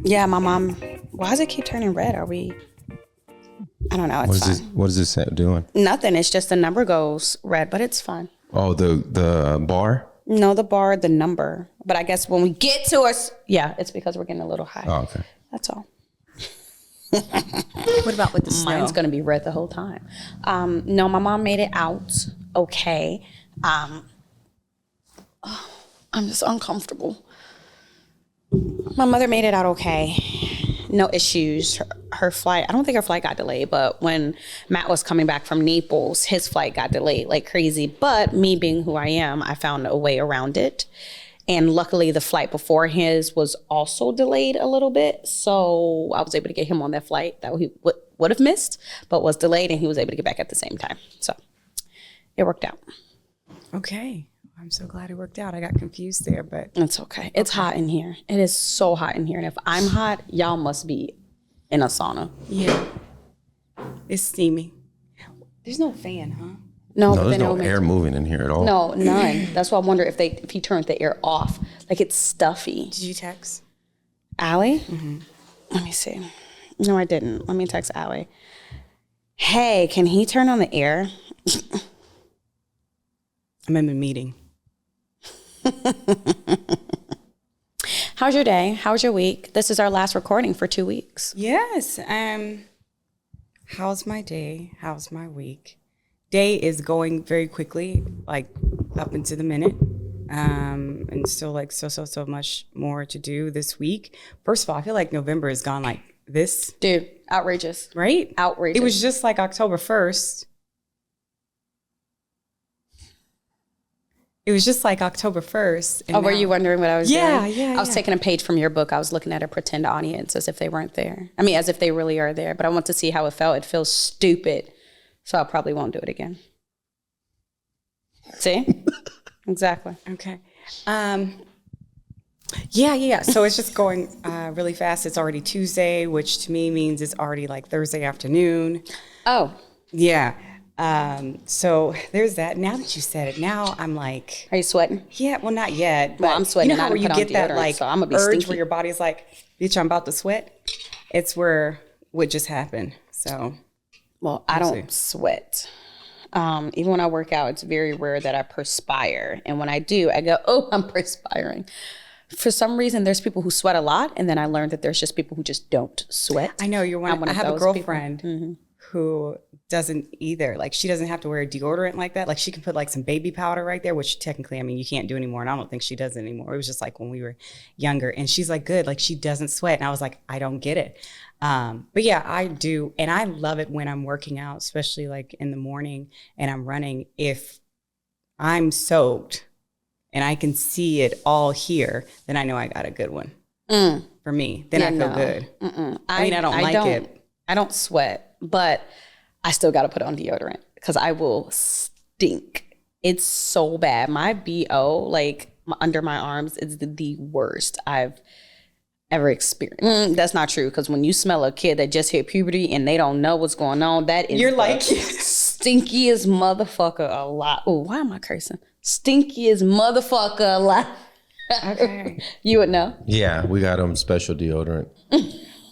Yeah, my mom. Why does it keep turning red? I don't know. It's fine. What is this doing? Nothing. It's just the number goes red, but it's fine. Oh, the bar? No, the bar, the number. But I guess when we get to us, yeah, it's because we're getting a little high. Oh, okay. That's all. What about with the snow? Mine's going to be red the whole time. No, my mom made it out okay. I'm just uncomfortable. My mother made it out okay. No issues. Her flight, I don't think her flight got delayed, but when Matt was coming back from Naples, his flight got delayed like crazy. But me being who I am, I found a way around it. And luckily the flight before his was also delayed a little bit. So I was able to get him on that flight that he would have missed, but was delayed, and he was able to get back at the same time. So it worked out. Okay. I'm so glad it worked out. I got confused there, but it's okay. It's hot in here. It is so hot in here. And if I'm hot, y'all must be in a sauna. Yeah. It's steamy. There's no fan, huh? No, there's no air moving in here at all. No, none. That's why I wonder if he turned the air off. Like, it's stuffy. Did you text Allie? Mm-hmm. Let me see. No, I didn't. Let me text Allie. Hey, can he turn on the air? I'm in a meeting. How's your day? How's your week? This is our last recording for 2 weeks. Yes. How's my day? How's my week? Day is going very quickly, like up into the minute. And still like so much more to do this week. First of all, I feel like November has gone like this. Dude, outrageous. Right? Outrageous. It was just like October 1st. It was just like October 1st. And were you wondering what I was doing? Yeah. I was taking a page from your book. I was looking at a pretend audience as if they weren't there. I mean, as if they really are there. But I want to see how it felt. It feels stupid. So I probably won't do it again. See? Exactly. Okay. Yeah. So it's just going really fast. It's already Tuesday, which to me means it's already like Thursday afternoon. Oh. Yeah. So there's that. Now that you said it, now I'm like, are you sweating? Yeah, well, not yet. Well, I'm sweating. You know how where you get that like so I'm gonna be urge stinky. where your body's like, bitch, I'm about to sweat. It's where what just happened. So, well, I don't sweat. Even when I work out, it's very rare that I perspire. And when I do, I go, oh, I'm perspiring. For some reason, there's people who sweat a lot. And then I learned that there's just people who just don't sweat. I know you're one. I have a girlfriend who doesn't either. Like, she doesn't have to wear a deodorant like that. Like, she can put like some baby powder right there, which technically, I mean, you can't do anymore. And I don't think she does it anymore. It was just like when we were younger. And she's like, good. Like, she doesn't sweat. And I was like, I don't get it. But yeah, I do. And I love it when I'm working out, especially like in the morning and I'm running. If I'm soaked and I can see it all here, then I know I got a good one for me. Then I feel good. I mean, I don't like it. I don't sweat, but I still got to put on deodorant because I will stink. It's so bad. My BO, like under my arms, is the worst I've ever experienced. That's not true, because when you smell a kid that just hit puberty and they don't know what's going on, that is you're like stinkiest motherfucker alive. Oh, why am I cursing? Stinkiest motherfucker alive. Okay. You would know. Yeah, we got special deodorant.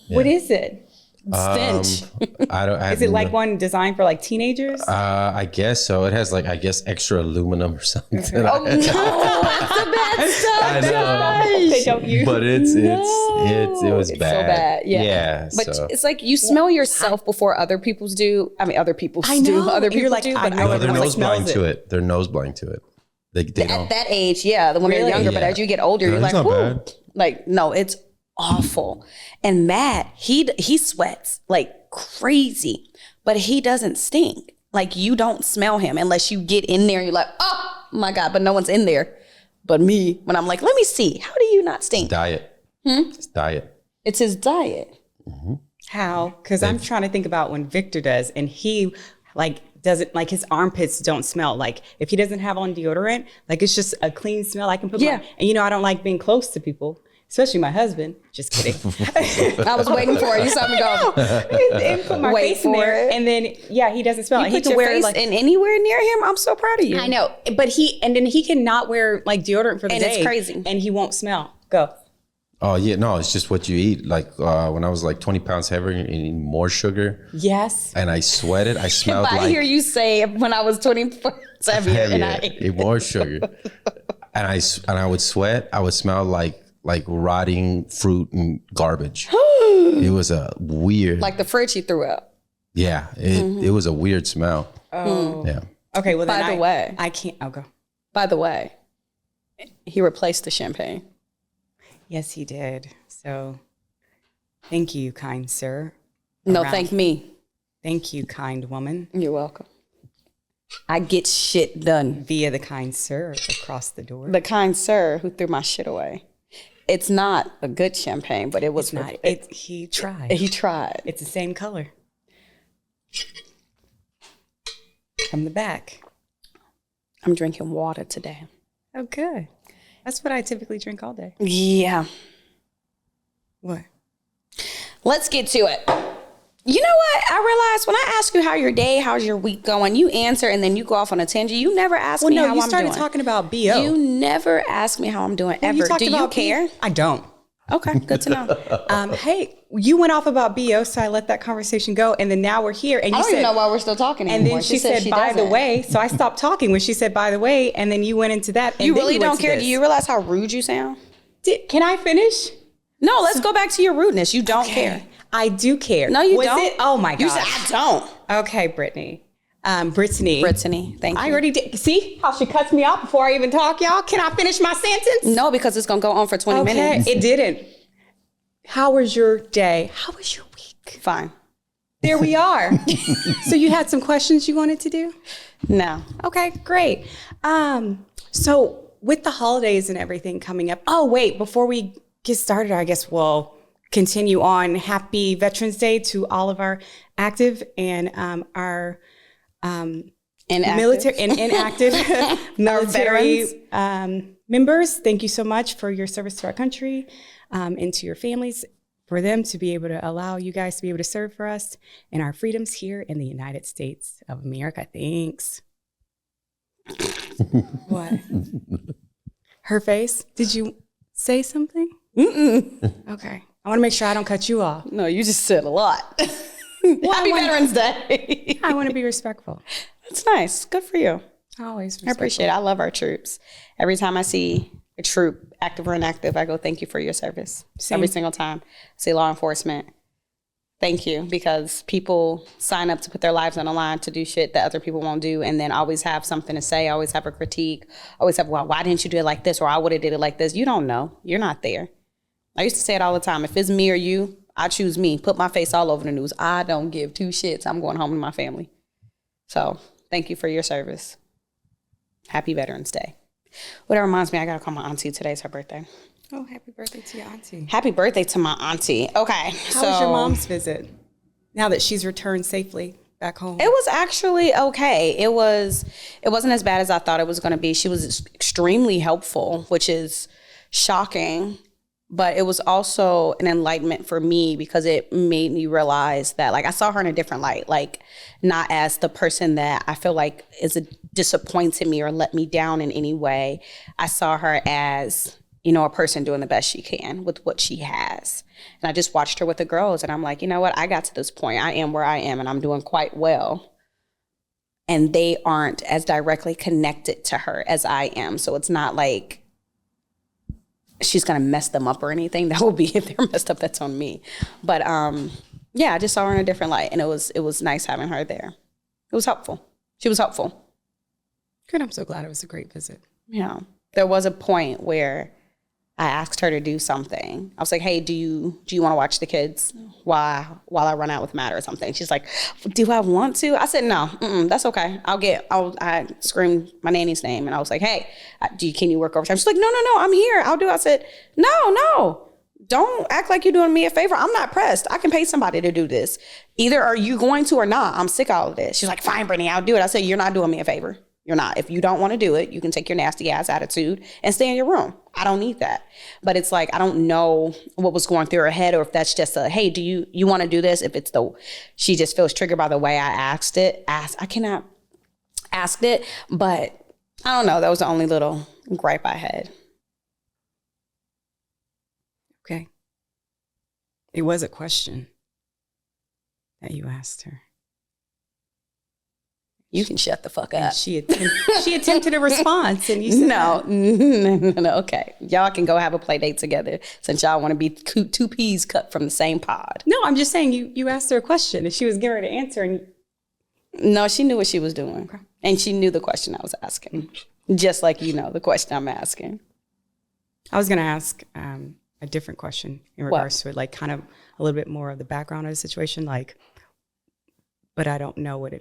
What is it? Stench. Is it like one designed for like teenagers? I guess so. It has like, I guess, extra aluminum or something. Oh no, that's the bad stuff. I know. They don't use. But it was bad. So bad. Yeah. But it's like you smell yourself before other people's do. I mean, other people's do. Other people like, do. But they're nose blind to it. They're nose blind to it. They don't. At that age, yeah. When they're younger, but as you get older, you're like, whoo. Like, no, it's awful. And Matt, he sweats like crazy, but he doesn't stink. Like, you don't smell him unless you get in there and you're like, oh my God, but no one's in there but me. When I'm like, let me see, how do you not stink? Diet. It's diet. It's his diet. Mm-hmm. How? Because I'm trying to think about when Victor does, and he like doesn't, like, his armpits don't smell. Like, if he doesn't have on deodorant, like, it's just a clean smell. I can put and you know, I don't like being close to people. Especially my husband. Just kidding. I was waiting for it. You saw me go. And put my face in there. And then, he doesn't smell. You put your face in anywhere near him? I'm so proud of you. I know. But then he cannot wear like deodorant for the day. And it's crazy. And he won't smell. Go. Oh yeah, no, it's just what you eat. Like when I was like 20 pounds heavier and eating more sugar. Yes. And I sweated. I smelled If I like hear you say when I was 24 heavier and I eat more sugar. And I would sweat. I would smell like rotting fruit and garbage. It was a weird, like the fridge you threw up. yeah. It was a weird smell. Oh. Yeah. Okay. Well, then By the way, I can't. I'll go. By the way, he replaced the champagne. Yes, he did. So thank you, kind sir. No, thank me. Thank you, kind woman. You're welcome. I get shit done. Via the kind sir across the door. The kind sir who threw my shit away. It's not a good champagne, but it was not. He tried. He tried. It's the same color. From the back. I'm drinking water today. Oh, good. That's what I typically drink all day. Yeah. What? Let's get to it. You know what? I realized when I ask you how your day, how's your week going, you answer and then you go off on a tangent. You never ask me how I'm doing. Well, no, you started talking about B.O. You never ask me how I'm doing ever. Do you care? I don't. Okay, good to know. Hey, you went off about B.O., so I let that conversation go. And then now we're here. And you I don't said, even know why we're still talking anymore. And then she said, by the way. So I stopped talking when she said, by the way. And then you went into that. And you then really went don't to care? this. Do you realize how rude you sound? Can I finish? No, let's go back to your rudeness. You don't care. I do care. No, you Was don't. It? Oh, my God. You said, I don't. Okay, Brittany. Brittany. Thank you. I already did. See how she cuts me off before I even talk, y'all? Can I finish my sentence? No, because it's going to go on for 20 minutes. It didn't. How was your day? How was your week? Fine. There we are. So you had some questions you wanted to do? No. Okay, great. So with the holidays and everything coming up, oh, wait, before we get started, I guess we'll continue on. Happy Veterans Day to all of our active and our military and inactive military members. Thank you so much for your service to our country and to your families, for them to be able to allow you guys to be able to serve for us and our freedoms here in the United States of America. Thanks. What? Her face? Did you say something? Mm-mm. Okay. I want to make sure I don't cut you off. No, you just said a lot. Happy Veterans Day. I want to be respectful. That's nice. Good for you. Always respectful. I appreciate it. I love our troops. Every time I see a troop, active or inactive, I go, thank you for your service. Same. Every single time. I see law enforcement, thank you, because people sign up to put their lives on the line to do shit that other people won't do, and then always have something to say, always have a critique, always have, well, why didn't you do it like this, or I would have did it like this. You don't know. You're not there. I used to say it all the time. If it's me or you, I choose me. Put my face all over the news. I don't give two shits. I'm going home to my family. So thank you for your service. Happy Veterans Day. Well, that reminds me, I got to call my auntie. Today's her birthday. Oh, happy birthday to your auntie. Happy birthday to my auntie. Okay. How was your mom's visit now that she's returned safely back home? It was actually okay. It wasn't as bad as I thought it was going to be. She was extremely helpful, which is shocking. But it was also an enlightenment for me because it made me realize that, like, I saw her in a different light, like not as the person that I feel like disappointed me or let me down in any way. I saw her as, you know, a person doing the best she can with what she has. And I just watched her with the girls and I'm like, you know what? I got to this point. I am where I am and I'm doing quite well. And they aren't as directly connected to her as I am. So it's not like she's gonna mess them up or anything. That would be, if they're messed up, that's on me. But yeah, I just saw her in a different light, and it was nice having her there. It was helpful. She was helpful. Good. I'm so glad it was a great visit. Yeah, there was a point where I asked her to do something. I was like, "Hey, do you want to watch the kids while I run out with Matt or something?" She's like, "Do I want to?" I said, "No, that's okay. I screamed my nanny's name and I was like, "Hey, can you work overtime?" She's like, "No, I'm here. I'll do it." I said, "No, don't act like you're doing me a favor. I'm not pressed. I can pay somebody to do this. Either are you going to or not. I'm sick of all of this." She's like, "Fine, Brittany, I'll do it." I said, "You're not doing me a favor. You're not. If you don't want to do it, you can take your nasty ass attitude and stay in your room. I don't need that." But it's like, I don't know what was going through her head, or if that's just a, hey, do you want to do this? If it's she just feels triggered by the way I asked it. I cannot ask it, but I don't know. That was the only little gripe I had. Okay. It was a question that you asked her. You can shut the fuck And up. she attempted a response, and you said No. Okay, y'all can go have a play date together since y'all want to be two peas cut from the same pod. No, I'm just saying you asked her a question, and she was getting ready to answer, and No, she knew what she was doing, and she knew the question I was asking, just like you know the question I'm asking. I was going to ask a different question in regards to it, like kind of a little bit more of the background of the situation, like, but I don't know what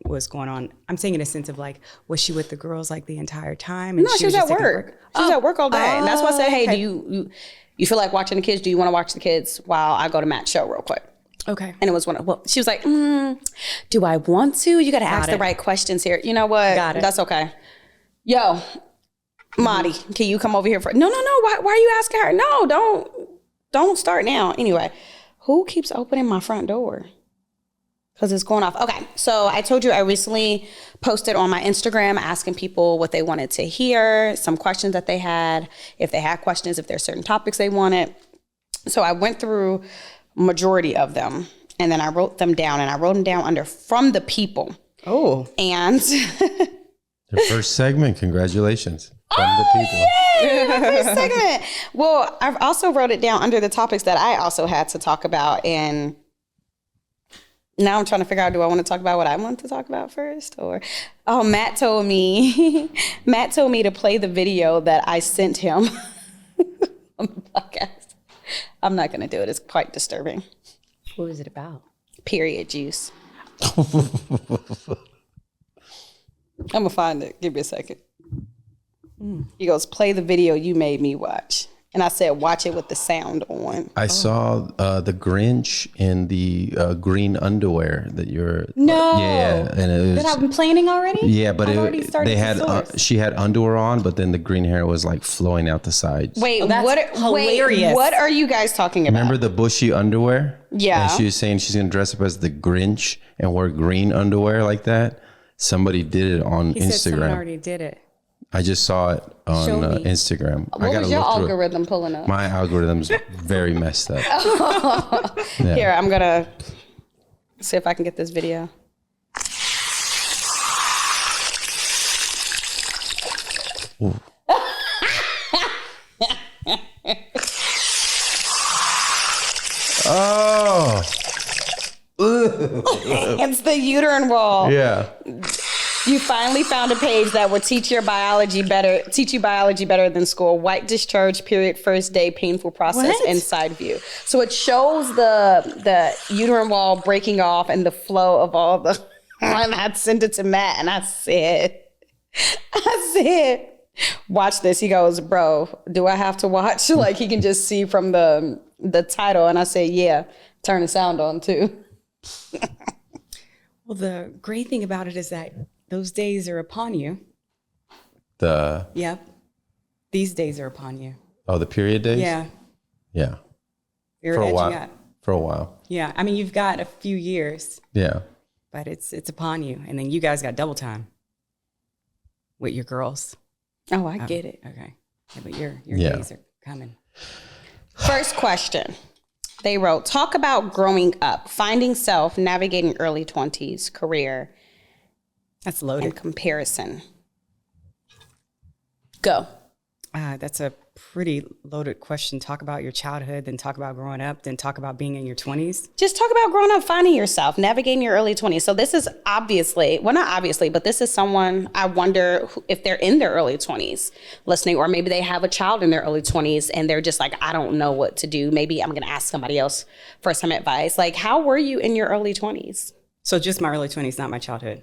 was going on. I'm saying in a sense of like, was she with the girls like the entire time? And No, she was at just taking a work. break? She was at work all day, and that's why I said, "Hey, okay. do you feel like watching the kids? Do you want to watch the kids while I go to Matt's show real quick?" Okay. And it was she was like, "Do I want to? You got to ask the right questions here." You know what? Got it. That's okay. Yo, Marty, can you come over here for? No. Why are you asking her? No, don't start now. Anyway, who keeps opening my front door? Because it's going off. Okay, so I told you I recently posted on my Instagram asking people what they wanted to hear, some questions that they had, if they had questions, if there's certain topics they wanted. So I went through majority of them, and then I wrote them down, and I wrote them down under from the people. Oh. And The first segment, congratulations. From the people. Yay, my first segment. Well, I've also wrote it down under the topics that I also had to talk about, and now I'm trying to figure out, do I want to talk about what I want to talk about first? Or, Matt told me to play the video that I sent him on the podcast. I'm not going to do it. It's quite disturbing. What was it about? Period juice. I'm going to find it. Give me a second. He goes, play the video you made me watch. And I said, watch it with the sound on. I saw the Grinch in the green underwear that you're. No. Yeah, and it was. That I've been planning already? Yeah, but I've already started they to had source. she had underwear on, but then the green hair was like flowing out the sides. Wait, that's hilarious. what are you guys talking about? Remember the bushy underwear? Yeah. And she was saying she's gonna dress up as the Grinch and wear green underwear like that. Somebody did it on He said someone Instagram. already did it. I just saw it on Show me. Instagram. I What gotta was your look through it. algorithm pulling up? My algorithm's very messed up. Yeah. Here, I'm going to see if I can get this video. Oh, It's the uterine wall. yeah. You finally found a page that will teach you biology better than school. White discharge, period, first day, painful process, What? inside view. So it shows the uterine wall breaking off and the flow of all the. And I sent it to Matt, and I said, watch this. He goes, bro, do I have to watch? Like he can just see from the title. And I said, yeah, turn the sound on too. Well, the great thing about it is that those days are upon you. Yep. These days are upon you. The period days? Yeah. Yeah. You're For a edging while. up. For a while. Yeah. I mean, you've got a few years, Yeah. but it's upon you. And then you guys got double time with your girls. Oh, I get it. Okay. Yeah, but your Yeah. days are coming. First question. They wrote, talk about growing up, finding self, navigating early 20s, career, That's and loaded. comparison. Go. That's a pretty loaded question. Talk about your childhood, then talk about growing up, then talk about being in your 20s. Just talk about growing up, finding yourself, navigating your early 20s. So this is obviously, well, not obviously, but this is someone, I wonder if they're in their early 20s listening, or maybe they have a child in their early 20s and they're just like, I don't know what to do. Maybe I'm going to ask somebody else for some advice. Like, how were you in your early 20s? So just my early 20s, not my childhood.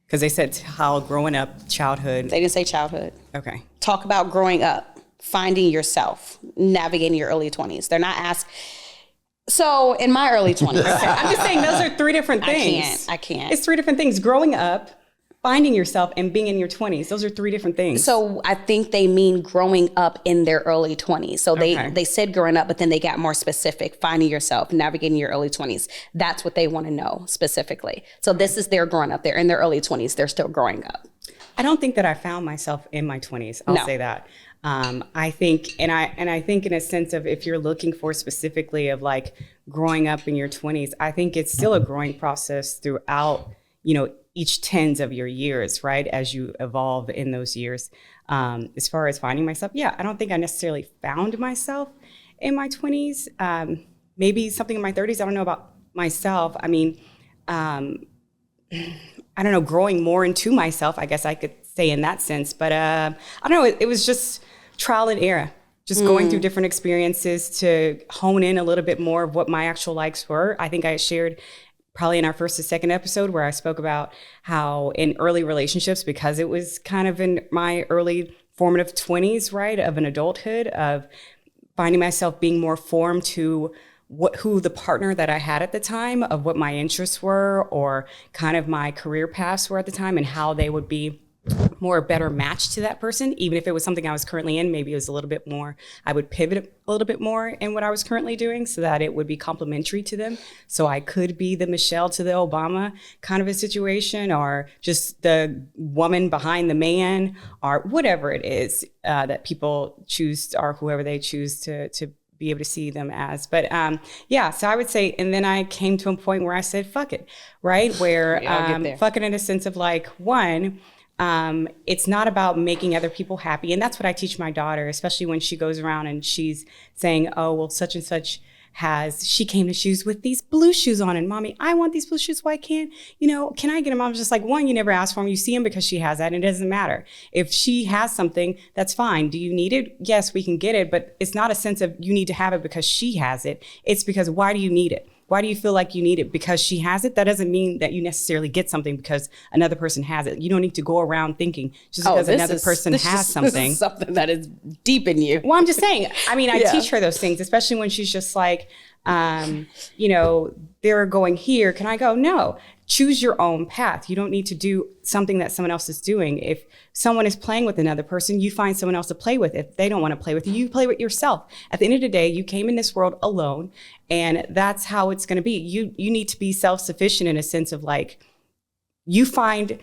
Because they said how growing up, childhood. They didn't say childhood. Okay. Talk about growing up, finding yourself, navigating your early 20s. They're not asked. So in my early 20s, I'm just saying those are three different things. I can't. It's three different things. Growing up, finding yourself, and being in your 20s. Those are three different things. So I think they mean growing up in their early 20s. So they said growing up, but then they got more specific, finding yourself, navigating your early 20s. That's what they want to know specifically. So this is their growing up. They're in their early 20s. They're still growing up. I don't think that I found myself in my 20s. I'll say that. I think, and I think in a sense of if you're looking for specifically of like growing up in your 20s, I think it's still a growing process throughout, you know, each tens of your years, right? As you evolve in those years. As far as finding myself, yeah, I don't think I necessarily found myself in my 20s. Maybe something in my 30s. I don't know about myself. I mean, I don't know, growing more into myself, I guess I could say in that sense. But I don't know, it was just trial and error, just going through different experiences to hone in a little bit more of what my actual likes were. I think I shared probably in our first or second episode where I spoke about how in early relationships, because it was kind of in my early formative 20s, right, of an adulthood, of finding myself being more formed to who the partner that I had at the time, of what my interests were or kind of my career paths were at the time and how they would be more a better match to that person. Even if it was something I was currently in, maybe it was a little bit more, I would pivot a little bit more in what I was currently doing so that it would be complementary to them. So I could be the Michelle to the Obama kind of a situation, or just the woman behind the man, or whatever it is that people choose, or whoever they choose to be able to see them as. But yeah, so I would say, and then I came to a point where I said, fuck it, right? Where fuck it in a sense of like, one, it's not about making other people happy. And that's what I teach my daughter, especially when she goes around and she's saying, oh, well, such and such she came to shoes with these blue shoes on, and mommy, I want these blue shoes. Why can't, can I get them? I'm just like, one, you never ask for them. You see them because she has that, and it doesn't matter. If she has something, that's fine. Do you need it? Yes, we can get it, but it's not a sense of you need to have it because she has it. It's because, why do you need it? Why do you feel like you need it? Because she has it? That doesn't mean that you necessarily get something because another person has it. You don't need to go around thinking just because another person has something. This is something that is deep in you. Well, I'm just saying, I mean, I teach her those things, especially when she's just like, they're going here. Can I go? No. Choose your own path. You don't need to do something that someone else is doing. If someone is playing with another person, you find someone else to play with. If they don't want to play with you, you play with yourself. At the end of the day, you came in this world alone, and that's how it's going to be. You need to be self-sufficient in a sense of like, you find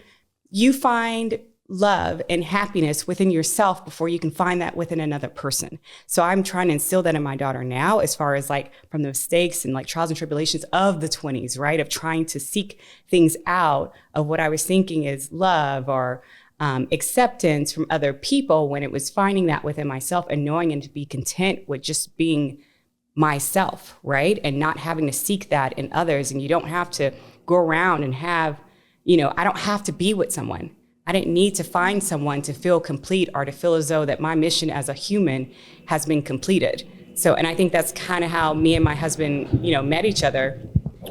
love and happiness within yourself before you can find that within another person. So I'm trying to instill that in my daughter now, as far as like from the mistakes and like trials and tribulations of the 20s, right? Of trying to seek things out of what I was thinking is love or acceptance from other people, when it was finding that within myself and knowing and to be content with just being myself, right? And not having to seek that in others. And you don't have to go around and have, I don't have to be with someone. I didn't need to find someone to feel complete or to feel as though that my mission as a human has been completed. So, and I think that's kind of how me and my husband, met each other,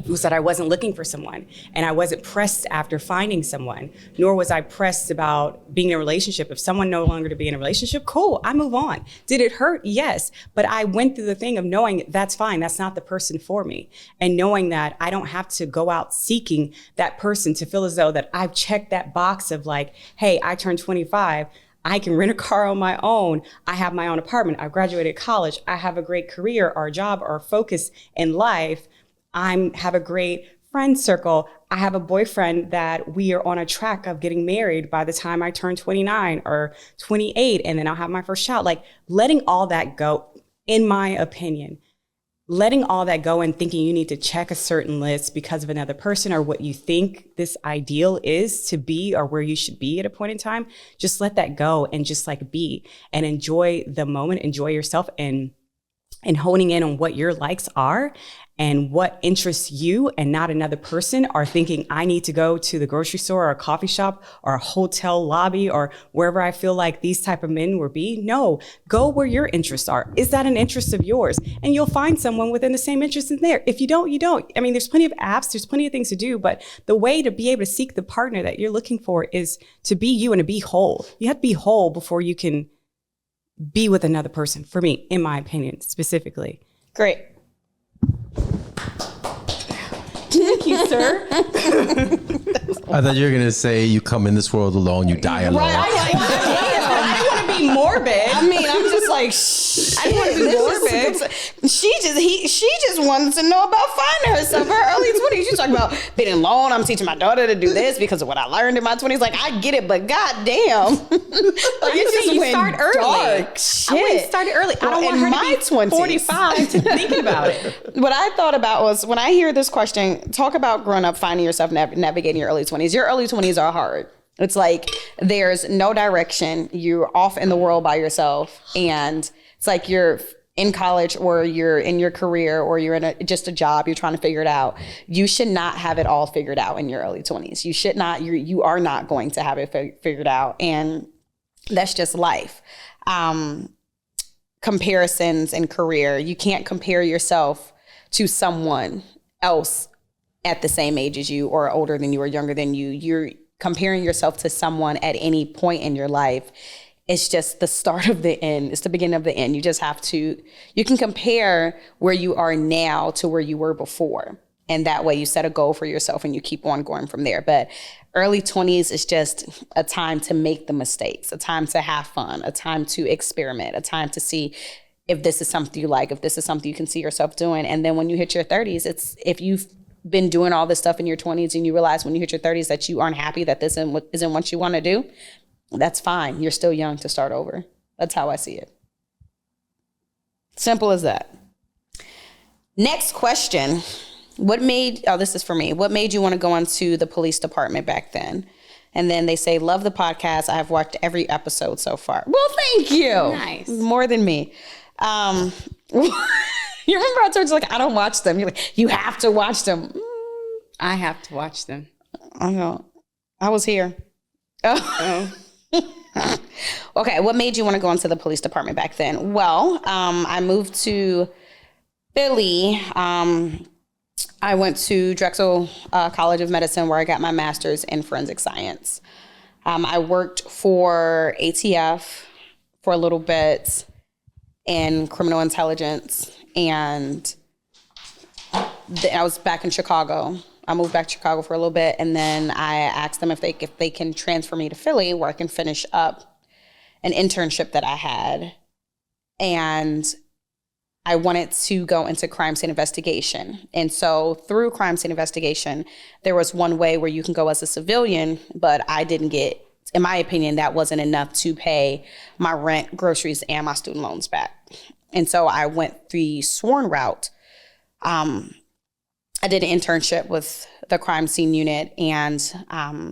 was that I wasn't looking for someone, and I wasn't pressed after finding someone, nor was I pressed about being in a relationship. If someone no longer to be in a relationship, cool, I move on. Did it hurt? Yes. But I went through the thing of knowing that's fine. That's not the person for me. And knowing that I don't have to go out seeking that person to feel as though that I've checked that box of like, hey, I turned 25. I can rent a car on my own. I have my own apartment. I graduated college. I have a great career or job or focus in life. I have a great friend circle. I have a boyfriend that we are on a track of getting married by the time I turn 29 or 28, and then I'll have my first child. Like, letting all that go, in my opinion, letting all that go and thinking you need to check a certain list because of another person or what you think this ideal is to be or where you should be at a point in time, just let that go and just like be and enjoy the moment, enjoy yourself, and honing in on what your likes are and what interests you and not another person, are thinking I need to go to the grocery store or a coffee shop or a hotel lobby or wherever I feel like these type of men will be. No, go where your interests are. Is that an interest of yours? And you'll find someone within the same interest in there. If you don't, you don't. I mean, there's plenty of apps, there's plenty of things to do, but the way to be able to seek the partner that you're looking for is to be you and to be whole. You have to be whole before you can be with another person, for me, in my opinion, specifically. Great. Thank you, sir. I thought you were going to say you come in this world alone, you die alone. Right. I didn't want to be morbid. I mean, I'm just like, I didn't want to be morbid. She just wanted to know about finding herself in her early 20s. You talking about being alone. I'm teaching my daughter to do this because of what I learned in my 20s. Like, I get it, but goddamn. Like, You start early. Dark shit. Started early. I don't want her to be 20s. 45 to thinking about it. What I thought about was, when I hear this question, talk about growing up, finding yourself, navigating your early 20s. Your early 20s are hard. It's like there's no direction. You're off in the world by yourself. And it's like you're in college, or you're in your career, or you're in just a job. You're trying to figure it out. You should not have it all figured out in your early 20s. You should not. You are not going to have it figured out. And that's just life. Comparisons in career. You can't compare yourself to someone else at the same age as you, or older than you, or younger than you. You're comparing yourself to someone at any point in your life. It's just the start of the end. It's the beginning of the end. You just have to, you can compare where you are now to where you were before. And that way you set a goal for yourself and you keep on going from there. But early 20s is just a time to make the mistakes, a time to have fun, a time to experiment, a time to see if this is something you like, if this is something you can see yourself doing. And then when you hit your 30s, it's, if you've been doing all this stuff in your 20s and you realize when you hit your 30s that you aren't happy, that this isn't what you want to do, that's fine. You're still young to start over. That's how I see it. Simple as that. Next question. This is for me. What made you want to go into the police department back then? And then they say, love the podcast. I have watched every episode so far. Well, thank you. Nice. More than me. You remember I told you, like, I don't watch them. You're like, you have to watch them. I have to watch them. I know. I was here. Oh. Okay, what made you want to go into the police department back then? Well, I moved to Philly. I went to Drexel College of Medicine, where I got my master's in forensic science. I worked for ATF for a little bit in criminal intelligence, and I was back in Chicago. I moved back to Chicago for a little bit, and then I asked them if they can transfer me to Philly, where I can finish up an internship that I had. And I wanted to go into crime scene investigation. And so through crime scene investigation, there was one way where you can go as a civilian, but I didn't get, in my opinion, that wasn't enough to pay my rent, groceries, and my student loans back. And so I went the sworn route. I did an internship with the crime scene unit and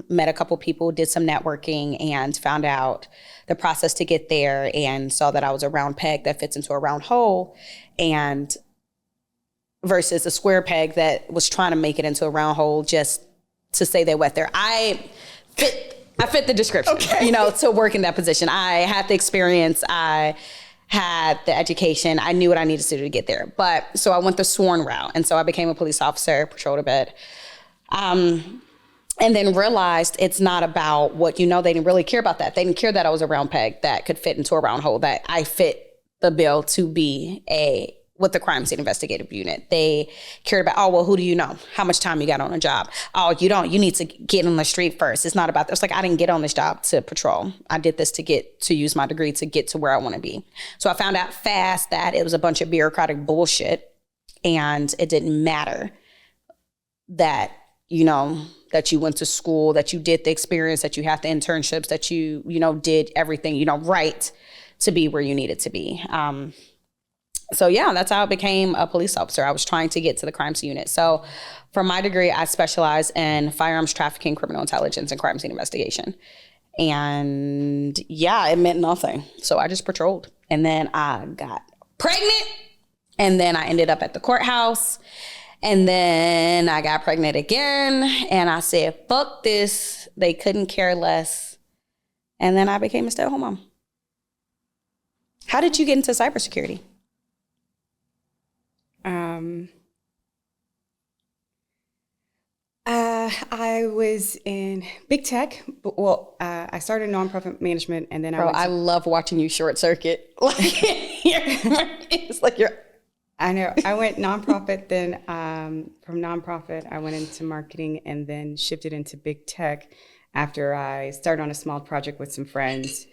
met a couple people, did some networking, and found out the process to get there, and saw that I was a round peg that fits into a round hole, and versus a square peg that was trying to make it into a round hole just to say they went there. I fit the description, okay, to work in that position. I had the experience. I had the education. I knew what I needed to do to get there. But so I went the sworn route. And so I became a police officer, patrolled a bit. And then realized it's not about what they didn't really care about that. They didn't care that I was a round peg that could fit into a round hole, that I fit the bill to be with the crime scene investigative unit. They cared about, oh, well, who do you know? How much time you got on a job? Oh, you don't. You need to get on the street first. It's not about that. It's like, I didn't get on this job to patrol. I did this to use my degree to get to where I want to be. So I found out fast that it was a bunch of bureaucratic bullshit, and it didn't matter that, that you went to school, that you did the experience, that you had the internships, that you did everything, right to be where you needed to be. So yeah, that's how I became a police officer. I was trying to get to the crime scene unit. So for my degree, I specialize in firearms trafficking, criminal intelligence, and crime scene investigation. And yeah, it meant nothing. So I just patrolled. And then I got pregnant. And then I ended up at the courthouse. And then I got pregnant again. And I said, fuck this. They couldn't care less. And then I became a stay-at-home mom. How did you get into cybersecurity? I was in big tech. Well, I started nonprofit management, and then I love watching you short circuit. It's like you're. I know. I went nonprofit, then from nonprofit, I went into marketing, and then shifted into big tech after I started on a small project with some friends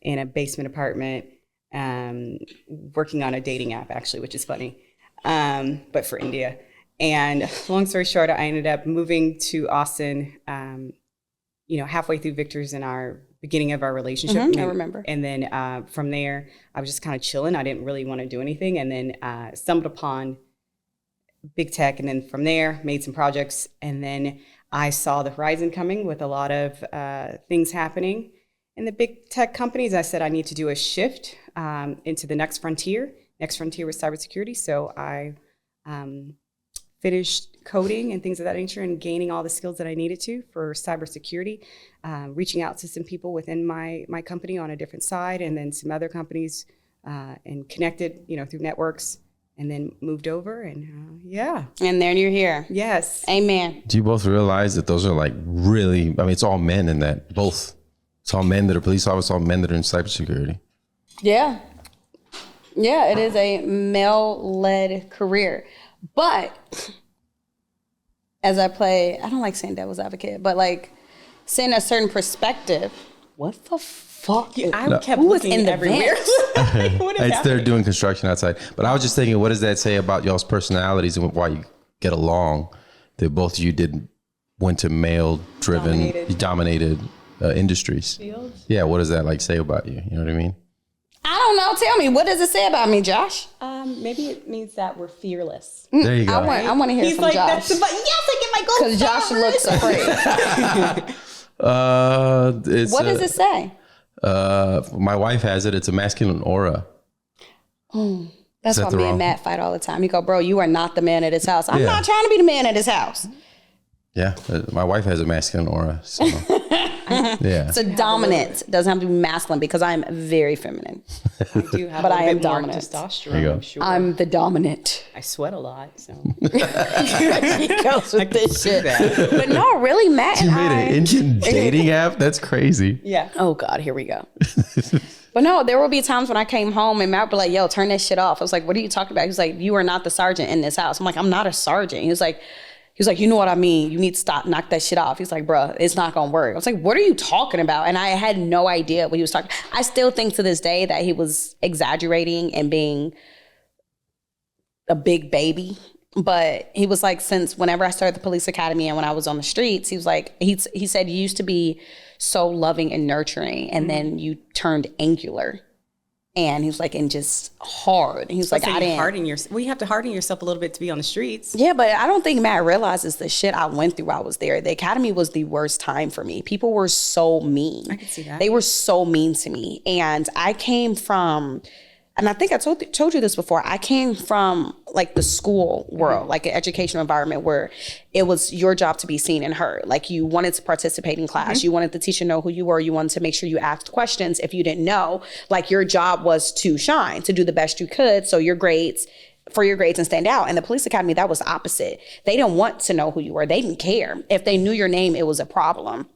in a basement apartment. working on a dating app actually, which is funny, but for India. And long story short, I ended up moving to Austin, halfway through Victor's in our beginning of our relationship. I remember. And then from there, I was just kind of chilling. I didn't really want to do anything. And then stumbled upon big tech. And then from there, made some projects. And then I saw the horizon coming with a lot of things happening in the big tech companies. I said I need to do a shift into the next frontier. Next frontier was cybersecurity. So I finished coding and things of that nature and gaining all the skills that I needed to for cybersecurity, reaching out to some people within my company on a different side, and then some other companies, and connected, through networks, and then moved over, and And then you're here. Yes. Amen. Do you both realize that those are like really, it's all men in that, both. It's all men that are police officers, all men that are in cybersecurity. Yeah. Yeah, it is a male-led career. But as I don't like saying devil's advocate, but like seeing a certain perspective, what the fuck? I kept looking in the everywhere. They're doing construction outside. But I was just thinking, what does that say about y'all's personalities and why you get along? That both of you went to male-driven, dominated industries. Fields? Yeah, what does that like say about you? You know what I mean? I don't know. Tell me, what does it say about me, Josh? Maybe it means that we're fearless. There you go. I want to hear from Josh. Yes, I get my gold. Because Josh looks afraid. What does it say? My wife has it. It's a masculine aura. That's why me and Matt fight all the time. He go, bro, you are not the man of this house. I'm not trying to be the man of this house. Yeah, my wife has a masculine aura. So. Yeah. So dominant doesn't have to be masculine because I'm very feminine. I do have but a I bit am more dominant. testosterone, I'm sure. I'm the dominant. I sweat a lot, so. He goes with this shit. But no, really, Matt and You made an Indian dating app? That's crazy. Yeah. Oh, God, here we go. But no, there will be times when I came home and Matt would be like, yo, turn that shit off. I was like, what are you talking about? He was like, you are not the sergeant in this house. I'm like, I'm not a sergeant. He was like, you know what I mean? You need to stop, knock that shit off. He's like, bruh, it's not gonna work. I was like, what are you talking about? And I had no idea what he was talking. I still think to this day that he was exaggerating and being a big baby. But he was like, since whenever I started the police academy and when I was on the streets, he was like, he said, you used to be so loving and nurturing and then you turned angular. And he was like, and just hard. He was like, I didn't. You have to harden yourself a little bit to be on the streets. Yeah, but I don't think Matt realizes the shit I went through while I was there. The academy was the worst time for me. People were so mean. I can see that. They were so mean to me. And I came from, and I think I told you this before, I came from like the school world, like an educational environment where it was your job to be seen and heard. Like you wanted to participate in class. You wanted the teacher to know who you were. You wanted to make sure you asked questions. If you didn't know, like your job was to shine, to do the best you could. So your grades and stand out. And the police academy, that was the opposite. They didn't want to know who you were. They didn't care. If they knew your name, it was a problem.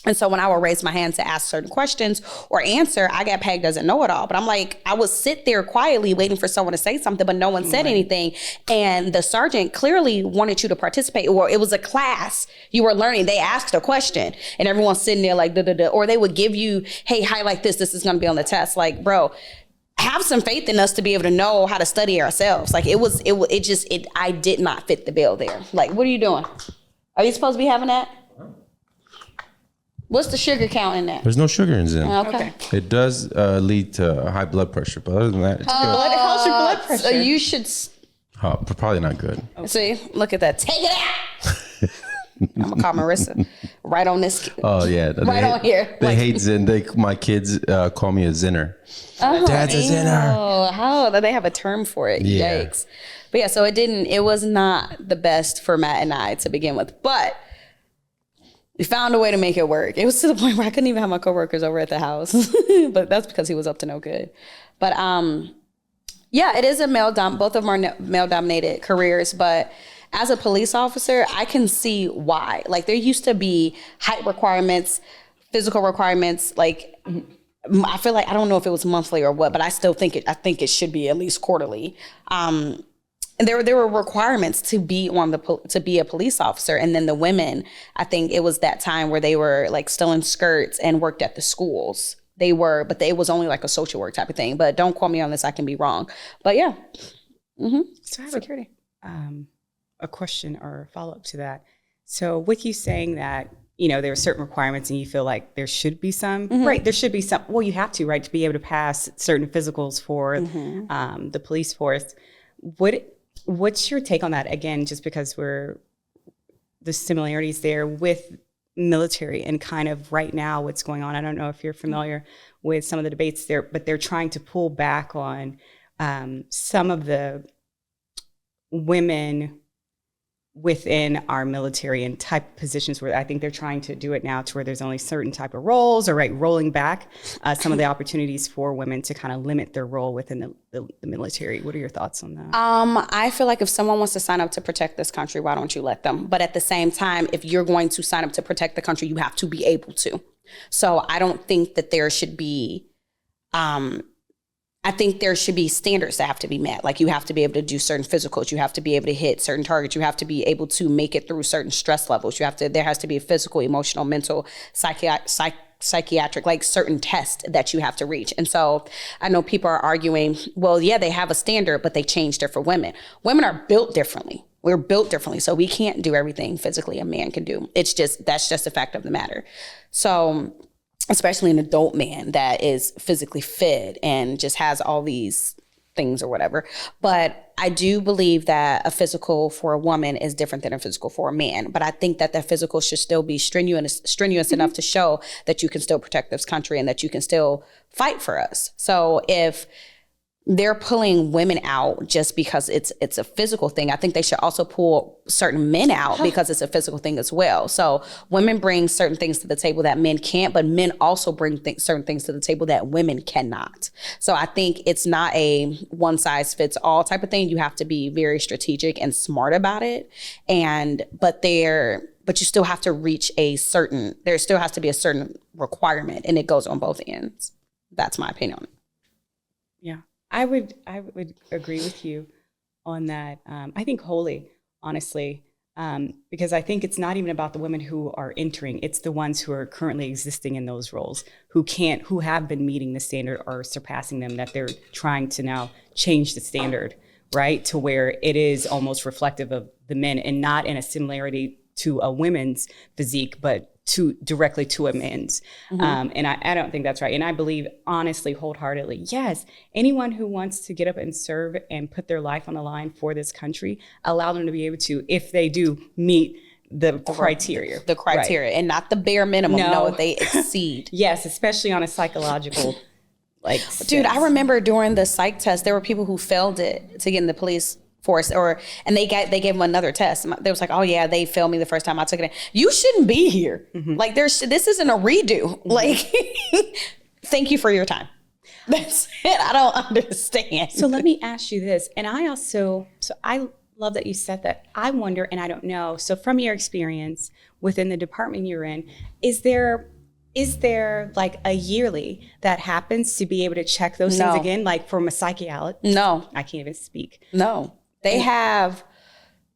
And so when I would raise my hand to ask certain questions or answer, I got pegged as a know-it-all. But I'm like, I would sit there quietly waiting for someone to say something, but no one said anything. And the sergeant clearly wanted you to participate, or it was a class you were learning. They asked a question and everyone's sitting there like, da-da-da. Or they would give you, hey, highlight this. This is going to be on the test. Like, bro, have some faith in us to be able to know how to study ourselves. Like I did not fit the bill there. Like, what are you doing? Are you supposed to be having that? What's the sugar count in that? There's no sugar in Zen. Okay. It does lead to high blood pressure, but other than that, it's good. How's your blood pressure? So you should Probably not good. see. Look at that. Take it out. I'm gonna call Marissa right on this. Oh yeah, on here. They hate Zen. My kids call me a Zenner. Oh, Dad's a Zenner. Oh, how they have a term for it. Yeah. Yikes. But yeah, so it was not the best for Matt and I to begin with, but we found a way to make it work. It was to the point where I couldn't even have my coworkers over at the house, but that's because he was up to no good. But yeah, it is both of them are male dominated careers, but as a police officer, I can see why. Like there used to be height requirements, physical requirements. Like I feel like, I don't know if it was monthly or what, but I still think it should be at least quarterly. And there were requirements to be a police officer. And then the women, I think it was that time where they were like still in skirts and worked at the schools. they were, but it was only like a social work type of thing. But don't quote me on this, I can be wrong. But yeah. So I have a question or follow-up to that. So with you saying that, there are certain requirements and you feel like there should be some, right? There should be some, well, you have to, right? To be able to pass certain physicals for the police force. What's your take on that? Again, just because the similarities there with military and kind of right now what's going on. I don't know if you're familiar with some of the debates there, but they're trying to pull back on some of the women within our military and type positions where I think they're trying to do it now to where there's only certain type of roles, or rolling back some of the opportunities for women to kind of limit their role within the military. What are your thoughts on that? I feel like if someone wants to sign up to protect this country, why don't you let them? But at the same time, if you're going to sign up to protect the country, you have to be able to. So I don't think that there should be, I think there should be standards that have to be met. Like you have to be able to do certain physicals. You have to be able to hit certain targets. You have to be able to make it through certain stress levels. There has to be a physical, emotional, mental, psychiatric, like certain tests that you have to reach. And so I know people are arguing, well, yeah, they have a standard, but they changed it for women. Women are built differently. We're built differently. So we can't do everything physically a man can do. That's just a fact of the matter. So especially an adult man that is physically fit and just has all these things or whatever. But I do believe that a physical for a woman is different than a physical for a man. But I think that the physical should still be strenuous enough to show that you can still protect this country and that you can still fight for us. So if they're pulling women out just because it's a physical thing, I think they should also pull certain men out because it's a physical thing as well. So women bring certain things to the table that men can't, but men also bring certain things to the table that women cannot. So I think it's not a one size fits all type of thing. You have to be very strategic and smart about it. But you still have to reach there still has to be a certain requirement, and it goes on both ends. That's my opinion on it. Yeah. I would agree with you on that. I think wholly, honestly, because I think it's not even about the women who are entering. It's the ones who are currently existing in those roles who have been meeting the standard or surpassing them, that they're trying to now change the standard, right? To where it is almost reflective of the men and not in a similarity to a women's physique, but directly to a man's. And I don't think that's right. And I believe honestly, wholeheartedly, yes, anyone who wants to get up and serve and put their life on the line for this country, allow them to be able to, if they do meet the criteria. The criteria, right. And not the bare minimum. No, they exceed. Yes, especially on a psychological Dude, I remember during the psych test, there were people who failed it to get in the police force, and they gave them another test. They was like, oh yeah, they failed me the first time I took it in. You shouldn't be here. Like this isn't a redo. Like, thank you for your time. That's it. I don't understand. So let me ask you this. And I love that you said that. I wonder, and I don't know. So from your experience within the department you're in, is there like a yearly that happens to be able to check those things again? Like from a psychiatrist? No. I can't even speak. No. They have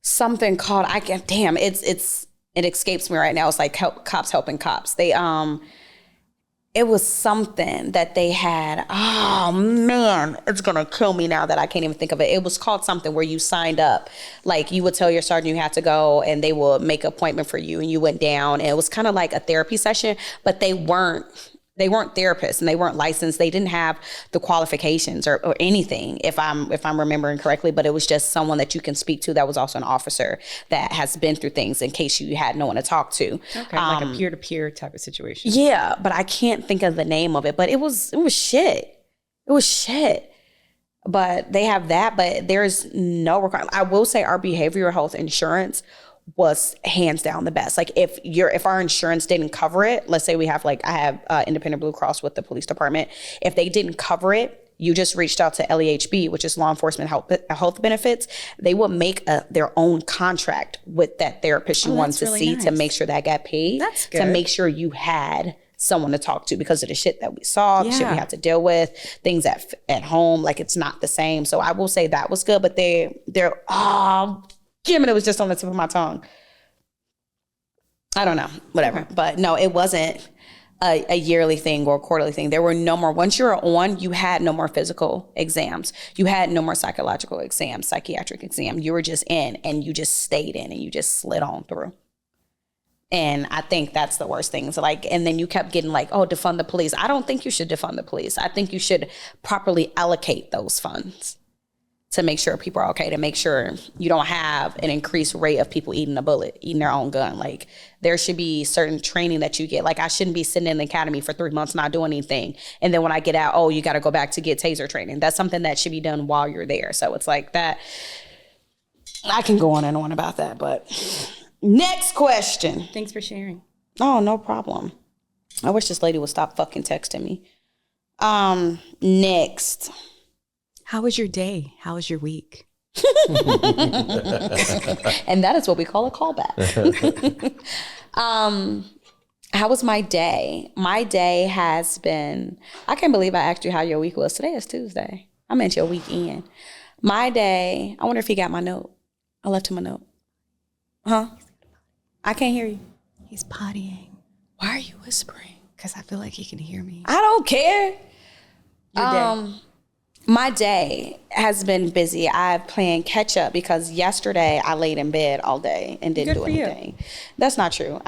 something called, it escapes me right now. It's like cops helping cops. It was something that they had. Oh man, it's gonna kill me now that I can't even think of it. It was called something where you signed up. Like you would tell your sergeant you had to go and they will make an appointment for you and you went down, and it was kind of like a therapy session, but they weren't therapists and they weren't licensed. They didn't have the qualifications or anything, if I'm remembering correctly, but it was just someone that you can speak to that was also an officer that has been through things in case you had no one to talk to. Okay, like a peer-to-peer type of situation. Yeah, but I can't think of the name of it, but it was shit. It was shit. But they have that, but there's no requirement. I will say our behavioral health insurance was hands down the best. Like if our insurance didn't cover it, let's say I have Independent Blue Cross with the police department. If they didn't cover it, you just reached out to LEHB, which is Law Enforcement Health Benefits. They will make their own contract with that therapist you wanted to see to make sure that got paid. That's good. To make sure you had someone to talk to because of the shit that we saw, the shit we had to deal with, things at home. Like it's not the same. So I will say that was good, but Jim, and it was just on the tip of my tongue. I don't know, whatever. Okay. But no, it wasn't a yearly thing or a quarterly thing. There were no more. Once you were on, you had no more physical exams. You had no more psychological exams, psychiatric exam. You were just in, and you just stayed in, and you just slid on through. And I think that's the worst thing. So like, and then you kept getting like, oh, defund the police. I don't think you should defund the police. I think you should properly allocate those funds to make sure people are okay, to make sure you don't have an increased rate of people eating a bullet, eating their own gun. Like, there should be certain training that you get. Like, I shouldn't be sitting in the academy for 3 months not doing anything. And then when I get out, oh, you got to go back to get taser training. That's something that should be done while you're there. So it's like that. I can go on and on about that, but next question. Thanks for sharing. Oh, no problem. I wish this lady would stop fucking texting me. Next. How was your day? How was your week? And that is what we call a callback. How was my day? My day has been, I can't believe I asked you how your week was. Today is Tuesday. I meant your weekend. My day, I wonder if he got my note. I left him a note. Huh? I can't hear you. He's pottying. Why are you whispering? Because I feel like he can hear me. I don't care. Your day. My day has been busy. I've playing catch up because yesterday I laid in bed all day and didn't do anything. That's not true.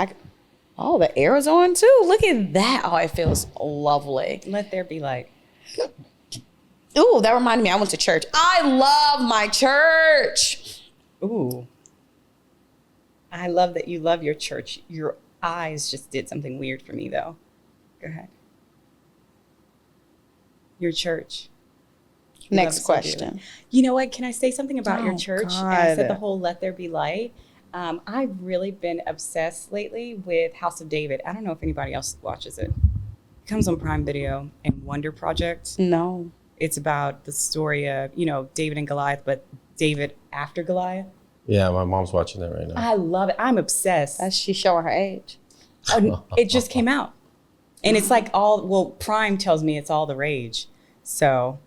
Oh, the air is on too. Look at that. Oh, it feels lovely. Let there be light. Ooh, that reminded me. I went to church. I love my church. Ooh. I love that you love your church. Your eyes just did something weird for me, though. Go ahead. Your church. Next question. You know what? Can I say something about your church? God. And I said the whole "Let There Be Light." I've really been obsessed lately with House of David. I don't know if anybody else watches it. It comes on Prime Video and Wonder Project. No. It's about the story of, David and Goliath, but David after Goliath. Yeah, my mom's watching that right now. I love it. I'm obsessed. That's she's showing her age. It just came out. And it's like Prime tells me it's all the rage. So,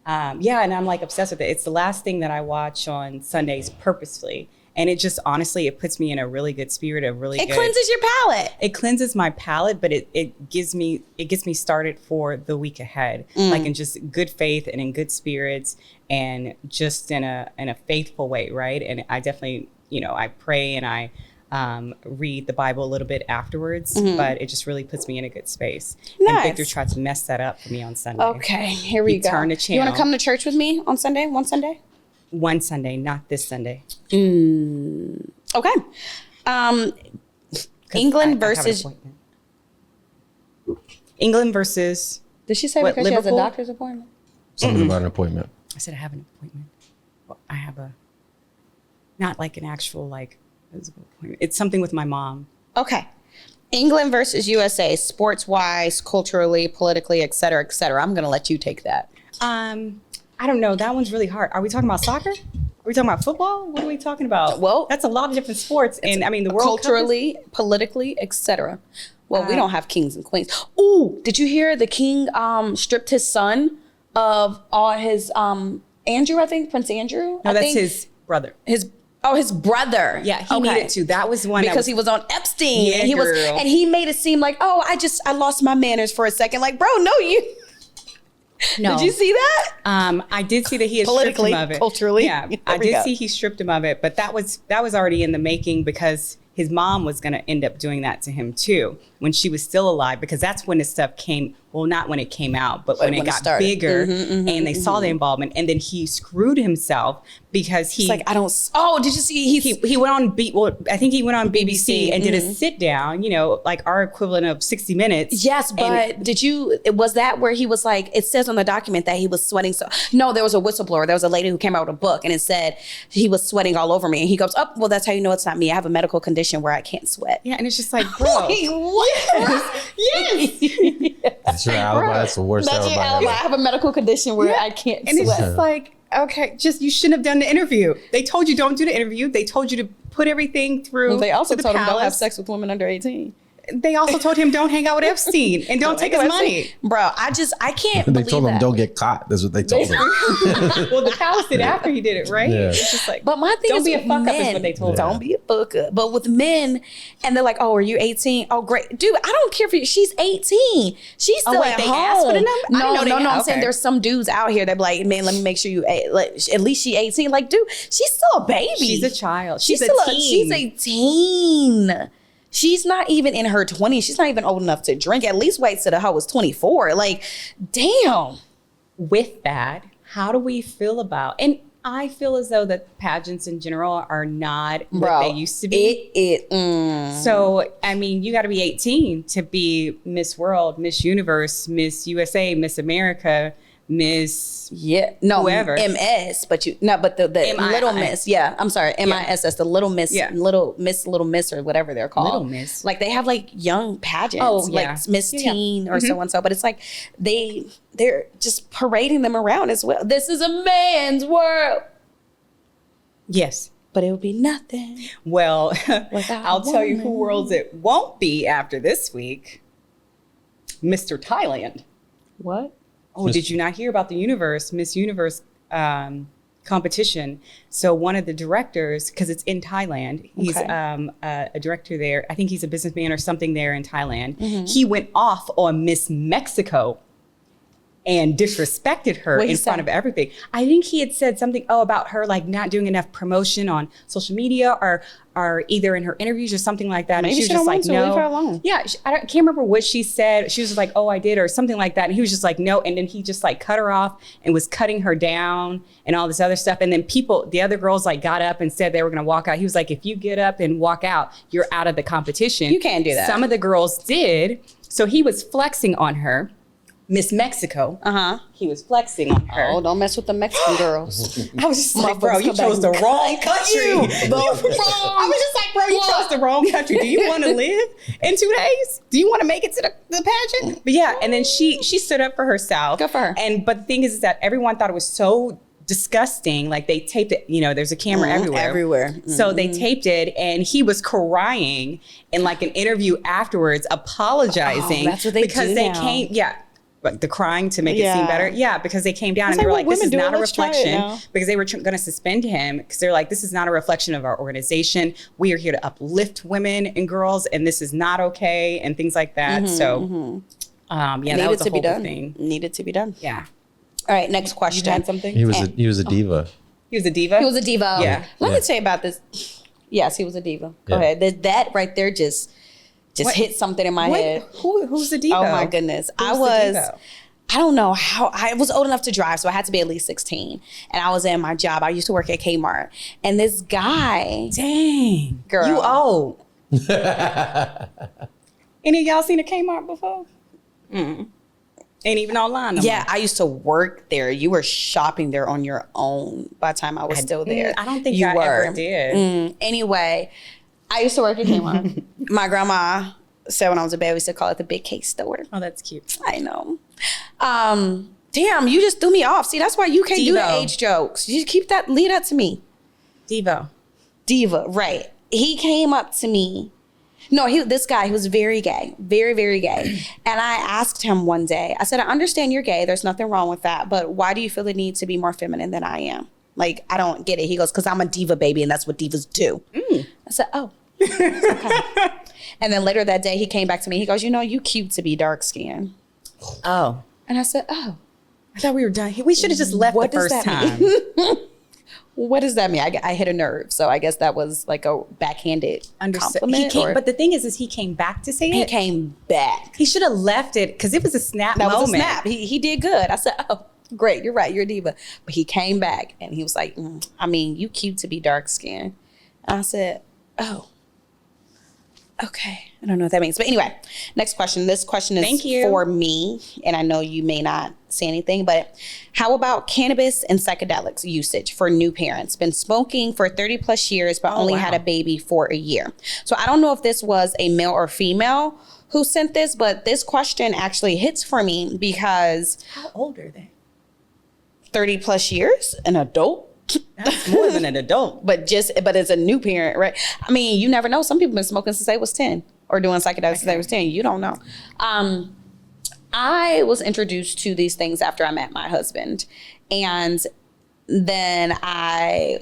and I'm like obsessed with it. It's the last thing that I watch on Sundays purposefully. And it just, honestly, it puts me in a really good spirit, It cleanses your palate. It cleanses my palate, but it gets me started for the week ahead, like in just good faith and in good spirits and just in a faithful way, right? And I definitely, I pray and I read the Bible a little bit afterwards, but it just really puts me in a good space. Nice. And Victor tried to mess that up for me on Sunday. Okay, here we go. Turn the channel. You want to come to church with me on Sunday? One Sunday? One Sunday, not this Sunday. Okay. England versus. England versus. Did she say what, because Liverpool? she has a doctor's appointment? Something about an appointment. I said I have an appointment. Well, I have not like an actual physical appointment. It's something with my mom. Okay. England versus USA, sports-wise, culturally, politically, et cetera, et cetera. I'm going to let you take that. I don't know. That one's really hard. Are we talking about soccer? Are we talking about football? What are we talking about? Well, that's a lot of different sports. And the World culturally, politically, etc. Well, we don't have kings and queens. Ooh, did you hear the king stripped his son of all his Andrew, I think, Prince Andrew? No, that's his brother. His brother. Yeah, he needed to. That was one because he was on Epstein. Yeah, and he made it seem like, I lost my manners for a second. Like, bro, no, you. No. Did you see that? I did see that he had stripped him of it. Culturally. Yeah, I did see he stripped him of it, but that was already in the making because his mom was going to end up doing that to him too when she was still alive, because that's when this stuff came. Well, not when it came out, but when it got bigger and they saw the involvement, and then he screwed himself because he. It's like, I don't. Oh, did you see? He went on I think he went on BBC and did a sit down. Like our equivalent of 60 Minutes. Yes, but was that where he was like? It says on the document that he was sweating. So no, there was a whistleblower. There was a lady who came out with a book and it said he was sweating all over me. And he goes, "Oh, well, that's how you know it's not me. I have a medical condition where I can't sweat." Yeah, and it's just like, bro, Wait, what? Yes. That's your alibi. That's the worst That's alibi. your alibi. I have a medical condition where I can't and sweat. It's just like, okay, you shouldn't have done the interview. They told you don't do the interview. They told you to put everything through. They also to the told him don't have palace. sex with women under 18. They also told him don't hang out with Epstein and don't take his money. Bro, I can't They believe told him that. don't get caught. That's what they told him. Well, the palace did after he did it, right? Yeah. It's just like, But my thing don't is be a fuck up is men. what they told him. Don't be a fuck up. But with men, and they're like, oh, are you 18? Oh, great. Dude, I don't care for you. She's 18. She's still wait, at they home. asked for the number? I didn't know No, they- I'm okay. saying there's some dudes out here that be like, man, let me make sure you, at least she 18. Like, dude, she's still a baby. She's a child. She's still a teen. She's a teen. She's not even in her 20s. She's not even old enough to drink. At least wait till the hoe is 24. Like, damn. With that, how do we feel about, and I feel as though that pageants in general are not what they used to be. So, I mean, you got to be 18 to be Miss World, Miss Universe, Miss USA, Miss America, Miss whoever. MS, but the little miss. Yeah, I'm sorry, MISS, the little miss, little miss, or whatever they're called. Little Miss. Like they have like young pageants, like Miss Teen or so and so. But it's like they're just parading them around as well. This is a man's world. Yes. But it would be nothing. Well, without I'll tell you who woman. worlds it won't be after this week. Mr. Thailand. What? Oh, did you not hear about the Miss Universe competition? So one of the directors, because it's in Thailand, he's a director there. I think he's a businessman or something there in Thailand. He went off on Miss Mexico and disrespected her in front of everything. I think he had said something about her like not doing enough promotion on social media or either in her interviews or something like that. Maybe and she was she just don't like, want to. no. Leave her alone. Yeah, can't remember what she said. She was just like, oh, I did, or something like that. And he was just like, no. And then he just like cut her off and was cutting her down and all this other stuff. And then the other girls like got up and said they were going to walk out. He was like, if you get up and walk out, you're out of the competition. You can't do that. Some of the girls did. So he was flexing on her. Miss Mexico. He was flexing on her. Oh, don't mess with the Mexican girls. I was just like, bro, you chose the wrong country. I was just like, bro, you chose the wrong country. Do you want to live in 2 days? Do you want to make it to the pageant? But yeah, and then she stood up for herself. Good for her. But the thing is that everyone thought it was so disgusting. Like they taped it, there's a camera everywhere. So they taped it and he was crying in like an interview afterwards, apologizing. Oh, that's what they because do they now. came, like the crying to make it seem better. Yeah, because they came down and they were like, this is not a reflection, because they were going to suspend him because they're like, this is not a reflection of our organization. We are here to uplift women and girls and this is not okay and things like that. That was the whole thing. Needed to be done. Yeah. All right, next question. You had something? He was a diva. He was a diva? He was a diva. Yeah. Let me tell you about this. Yes, he was a diva. Go Yeah. ahead. That right there just hit something in my head. Who's the diva? Oh my goodness. I don't know how. I was old enough to drive, so I had to be at least 16. And I was in my job. I used to work at Kmart. And this guy. Dang. Girl. You old. Any of y'all seen a Kmart before? Ain't even online no more. Yeah, I used to work there. You were shopping there on your own by the time I was still there. I don't think you I were. ever did. Anyway, I used to work at Kmart. My grandma said when I was a baby, we used to call it the big cake store. Oh, that's cute. I know. Damn, you just threw me off. See, that's why you can't do the age jokes. You leave that to me. Diva, right. He came up to me. No, this guy, he was very gay, very, very gay. And I asked him one day, I said, I understand you're gay. There's nothing wrong with that. But why do you feel the need to be more feminine than I am? Like, I don't get it. He goes, because I'm a diva, baby, and that's what divas do. I said, oh. Okay. And then later that day, he came back to me. He goes, you cute to be dark skinned. Oh. And I said, oh. I thought we were done. We should have just left the first time. What does that mean? I hit a nerve. So I guess that was like a backhanded compliment. But the thing is he came back to say it. He came back. He should have left it because it was a snap moment. That was a snap. He did good. I said, oh, great. You're right. You're a diva. But he came back and he was like, you cute to be dark skinned. And I said, oh. Okay. I don't know what that means. But anyway, next question. This question is for me. And I know you may not say anything, but how about cannabis and psychedelics usage for new parents? Been smoking for 30 plus years, but only had a baby for a year. So I don't know if this was a male or female who sent this, but this question actually hits for me because... How old are they? 30 plus years, an adult. That's more than an adult. But it's a new parent, right? I mean, you never know. Some people have been smoking since they was 10 or doing psychedelics since they was 10. You don't know. I was introduced to these things after I met my husband. And then I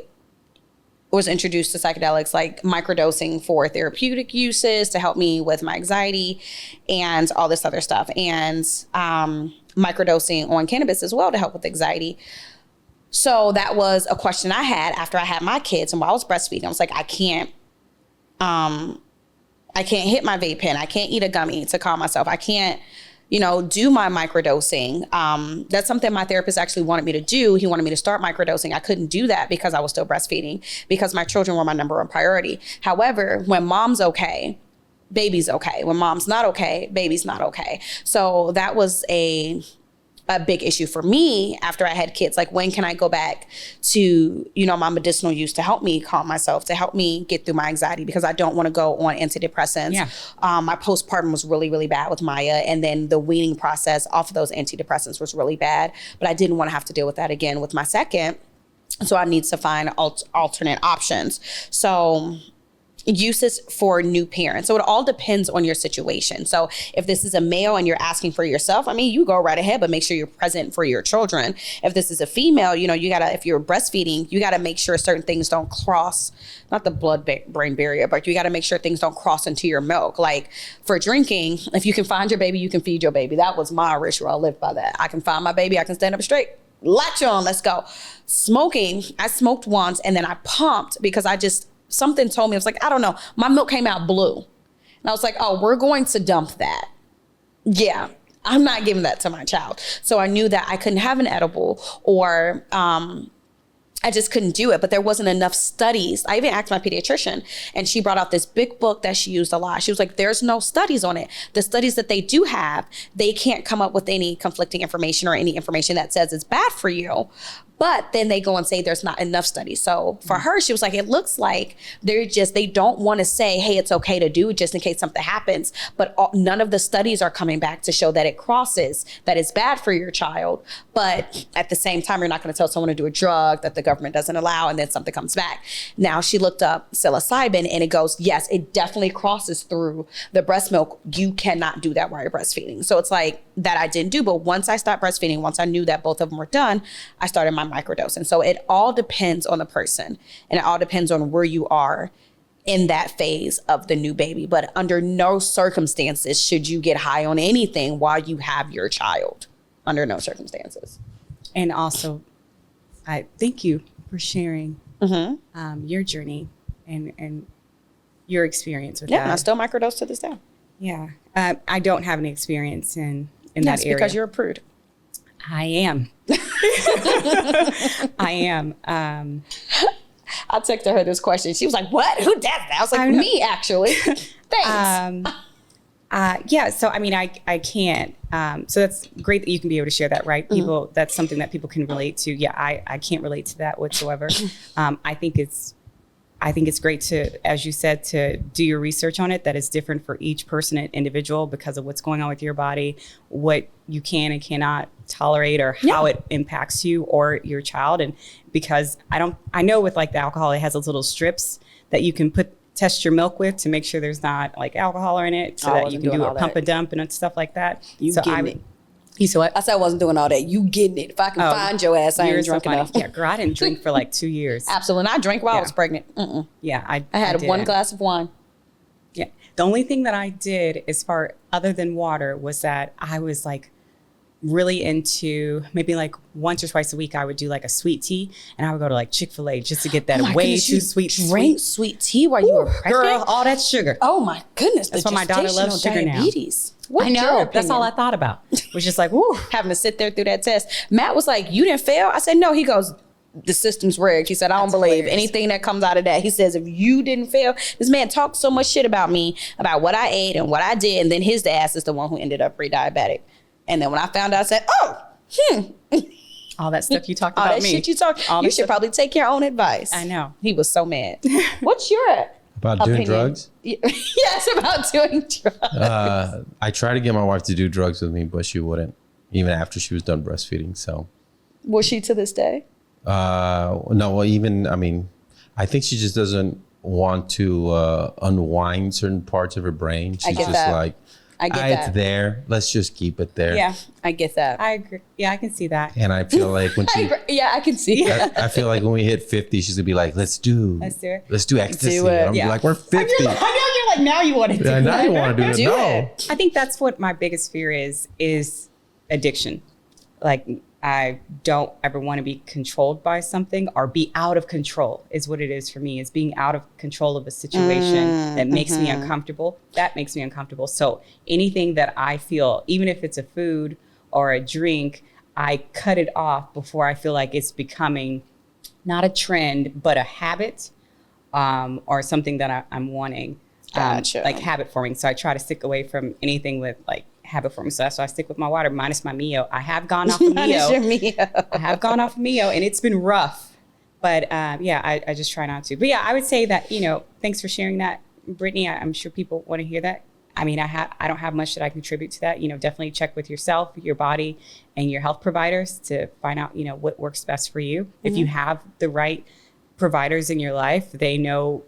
was introduced to psychedelics, like microdosing for therapeutic uses to help me with my anxiety and all this other stuff. And microdosing on cannabis as well to help with anxiety. So that was a question I had after I had my kids and while I was breastfeeding. I was like, I can't hit my vape pen. I can't eat a gummy to calm myself. I can't, do my microdosing. That's something my therapist actually wanted me to do. He wanted me to start microdosing. I couldn't do that because I was still breastfeeding, because my children were my number one priority. However, when mom's okay, baby's okay. When mom's not okay, baby's not okay. So that was a big issue for me after I had kids. Like, when can I go back to, my medicinal use to help me calm myself, to help me get through my anxiety, because I don't want to go on antidepressants. Yeah. My postpartum was really, really bad with Maya. And then the weaning process off of those antidepressants was really bad. But I didn't want to have to deal with that again with my second. So I need to find alternate options. So uses for new parents. So it all depends on your situation. So if this is a male and you're asking for yourself, you go right ahead, but make sure you're present for your children. If this is a female, if you're breastfeeding, you gotta make sure certain things don't cross, not the blood-brain barrier, but you gotta make sure things don't cross into your milk. Like for drinking, if you can find your baby, you can feed your baby. That was my ritual. I lived by that. I can find my baby, I can stand up straight. Latch on, let's go. Smoking, I smoked once and then I pumped because something told me, I was like, I don't know, my milk came out blue. And I was like, oh, we're going to dump that. Yeah, I'm not giving that to my child. So I knew that I couldn't have an edible, or I just couldn't do it. But there wasn't enough studies. I even asked my pediatrician, and she brought out this big book that she used a lot. She was like, there's no studies on it. The studies that they do have, they can't come up with any conflicting information or any information that says it's bad for you. But then they go and say there's not enough studies. So for her, she was like, it looks like they don't want to say, hey, it's okay to do it just in case something happens. But none of the studies are coming back to show that it crosses, that it's bad for your child. But at the same time, you're not going to tell someone to do a drug that the government doesn't allow and then something comes back. Now she looked up psilocybin and it goes, yes, it definitely crosses through the breast milk. You cannot do that while you're breastfeeding. So it's like that I didn't do. But once I stopped breastfeeding, once I knew that both of them were done, I started my microdosing. So it all depends on the person, and it all depends on where you are in that phase of the new baby. But under no circumstances should you get high on anything while you have your child. Under no circumstances. And also, I thank you for sharing your journey and your experience with that. Yeah, I still microdose to this day. Yeah. I don't have any experience in that area. Because you're a prude. I am. I am. I texted her this question. She was like, what? Who does that? I was like, me, actually. Thanks. Yeah. So, I can't. So that's great that you can be able to share that, right? People, that's something that people can relate to. Yeah, I can't relate to that whatsoever. I think it's great to, as you said, to do your research on it. That is different for each person and individual because of what's going on with your body, what you can and cannot tolerate, or how it impacts you or your child. And because I know with like the alcohol, it has those little strips that you can test your milk with to make sure there's not like alcohol in it, so that you can do a pump and dump and stuff like that. You said what? I said I wasn't doing all that. You getting it. If I can find your ass, I ain't drunk enough. Yeah, girl, I didn't drink for like 2 years. Absolutely. And I drank while I was pregnant. Yeah, I had one glass of wine. Yeah. The only thing that I did other than water was that I was like really into, maybe like once or twice a week, I would do like a sweet tea, and I would go to like Chick-fil-A just to get that way too sweet. Drank sweet tea while you were pregnant? Girl, all that sugar. Oh my goodness. That's why my daughter loves sugar diabetes. Now. I know. That's all I thought about. Was just like, woo. Having to sit there through that test. Matt was like, you didn't fail? I said, no. He goes, the system's rigged. He said, I don't believe anything that comes out of that. He says, if you didn't fail, this man talked so much shit about me, about what I ate and what I did. And then his ass is the one who ended up pre-diabetic. And then when I found out, I said, all that stuff you talked about me. All that shit you talked. You should probably take your own advice. I know. He was so mad. What's your about doing drugs? Yes, about doing drugs. I tried to get my wife to do drugs with me, but she wouldn't, even after she was done breastfeeding. So, was she to this day? No. Well, I think she just doesn't want to unwind certain parts of her brain. She's get just that. like, I get It's that. there. Let's just keep it there. Yeah, I get that. I agree. Yeah, I can see that. And I feel like when she, Yeah, I can see that. I feel like when we hit 50, she's gonna be like, let's do it. Let's do ecstasy. Do it. I'm gonna be like, we're 50. I know you're like, now you want to do Yeah, now it. you want to do it. Do No. it. I think that's what my biggest fear is addiction. Like, I don't ever want to be controlled by something or be out of control is what it is for me, is being out of control of a situation that makes me uncomfortable. That makes me uncomfortable. So anything that I feel, even if it's a food or a drink, I cut it off before I feel like it's becoming not a trend, but a habit or something that I'm wanting. Gotcha. Like habit forming. So I try to stick away from anything with like habit forming. So that's why I stick with my water minus my Mio. I have gone off of Minus your Mio. Mio. I have gone off of Mio and it's been rough. But I just try not to. But yeah, I would say that, thanks for sharing that, Brittany. I'm sure people want to hear that. I mean, I don't have much that I contribute to that. Definitely check with yourself, your body, and your health providers to find out, what works best for you. Mm-hmm. If you have the right providers in your life, they know,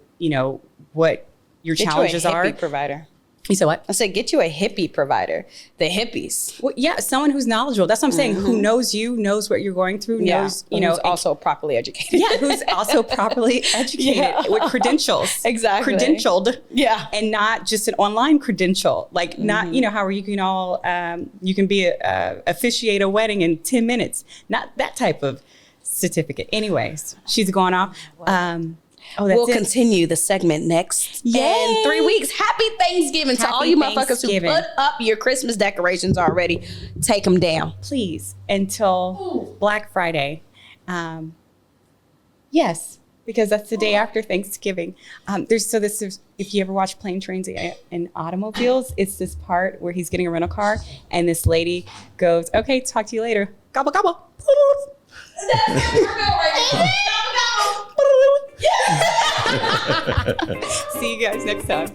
what your challenges are. Provider. You said what? I said, get you a hippie provider. The hippies. Well, yeah, someone who's knowledgeable. That's what I'm saying. Who knows you, knows what you're going through, knows, who's also properly educated. Yeah, who's also properly educated with credentials. Exactly. Credentialed. Yeah. And not just an online credential. Like not, how you can all, you can be officiate a wedding in 10 minutes. Not that type of certificate. Anyways, she's gone off. We'll continue the segment next in 3 weeks. Happy Thanksgiving to all you motherfuckers who put up your Christmas decorations already. Take them down. Please, until Black Friday. Yes, because that's the day after Thanksgiving. There's if you ever watch Plane, Trains, and Automobiles, it's this part where he's getting a rental car and this lady goes, okay, talk to you later. Gobble, gobble. See you guys next time.